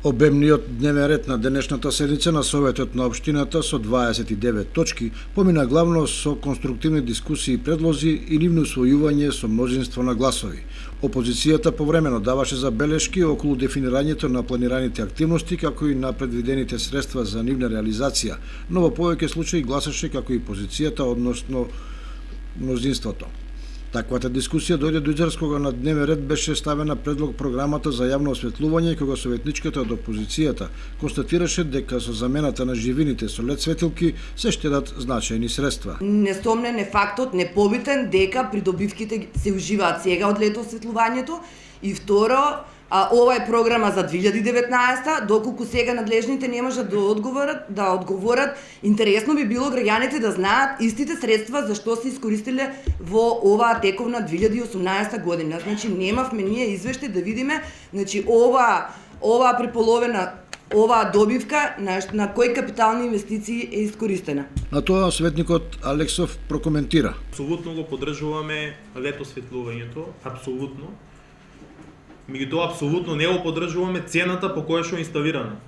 Обемниот дневен ред на денешната седница на Советот на Општината со 29 точки помина главно со конструктивни дискусии и предлози и нивно усвојување со мнозинство на гласови. Опозицијата повремено даваше забелешки околу дефинирањето на планираните активности како и на предвидените средства за нивна реализација, но во повеќе случаи гласаше како и позицијата, односно мнозинството. Таквата дискусија дојде до израз кога на дневен ред беше ставена предлог програмата за јавно осветлување, кога советничката од опозицијата констатираше дека со замената на живините со лед светилки се штедат значајни средства. Несомнен е фактот, непобитен, дека придобивките се уживаат сега од лето осветлувањето и второ, ова е програма за 2019, доколку сега надлежните не можат да одговорат, интересно би било граѓаните да знаат истите средства за што се искористиле во оваа тековна 2018 година. Значи немавме ние извештај да видиме, значи ова преполовена оваа добивка на кои капитални инвестиции е искористена. На тоа советникот Алексов прокоментира. Апсолутно го поддржуваме лето осветлувањето, апсолутно. Меѓутоа апсолутно не го поддржуваме цената по која што е инсталирана.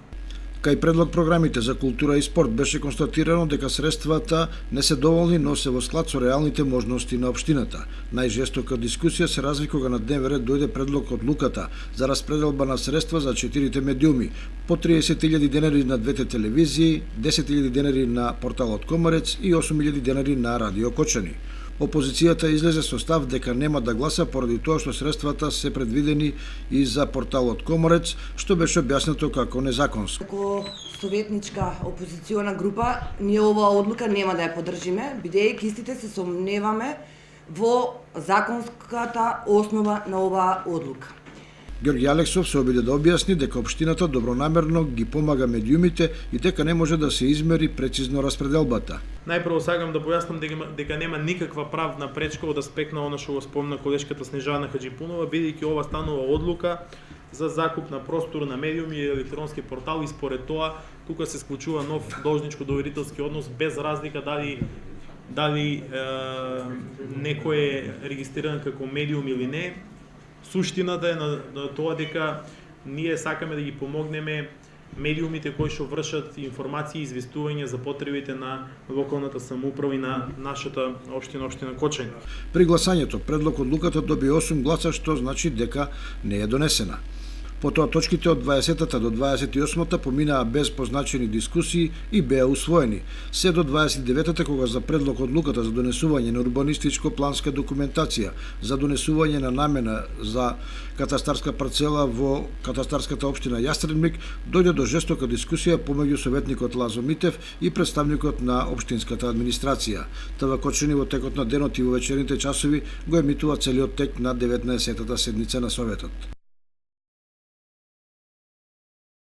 Кај предлог програмите за култура и спорт беше констатирано дека средствата не се доволни, но се во склад со реалните можности на општината. Најжестока дискусија се разви кога на дневен ред дојде предлог од Луката за распределба на средства за 4 медиуми, по 30.000 денари на двете телевизии, 10.000 денари на порталот Комарец и 8.000 денари на Радио Кочани. Опозицијата излезе со став дека нема да гласа поради тоа што средствата се предвидени и за порталот Коморец, што беше објаснето како незаконско. Како советничка опозициона група, ние оваа одлука нема да ја поддржиме, бидејќи истите се сомневаме во законската основа на оваа одлука. Ѓорѓи Алексов се обиде да објасни дека општината добронамерно ги помага медиумите и дека не може да се измери прецизно распределбата. Најпрво сакам да појаснам дека нема никаква правна пречка од аспект на она што го спомна колешката Снежана Хаџипунова, бидејќи ова станува одлука за закуп на простор на медиуми и електронски портал и според тоа тука се склучува нов должничко-доверителски однос без разлика дали некој е регистриран како медиум или не. Суштината е на тоа дека ние сакаме да ги помогнеме медиумите кои што вршат информации и известување за потребите на локалната самоуправа и на нашата општина Кочани. При гласањето предлог од Луката доби 8 гласа, што значи дека не е донесена. Потоа точките од 20-та до 28-та поминаа без позначени дискусии и беа усвоени. Се до 29-та кога за предлог од Луката за донесување на урбанистичко-планска документација, за донесување на намена за катастарска парцела во катастарската општина Јастребник, дојде до жестока дискусија помеѓу советникот Лазо Митев и представникот на општинската администрација. ТВ Кочани во текот на денот и во вечерните часови го емитува целиот тек на 19-та седница на Советот.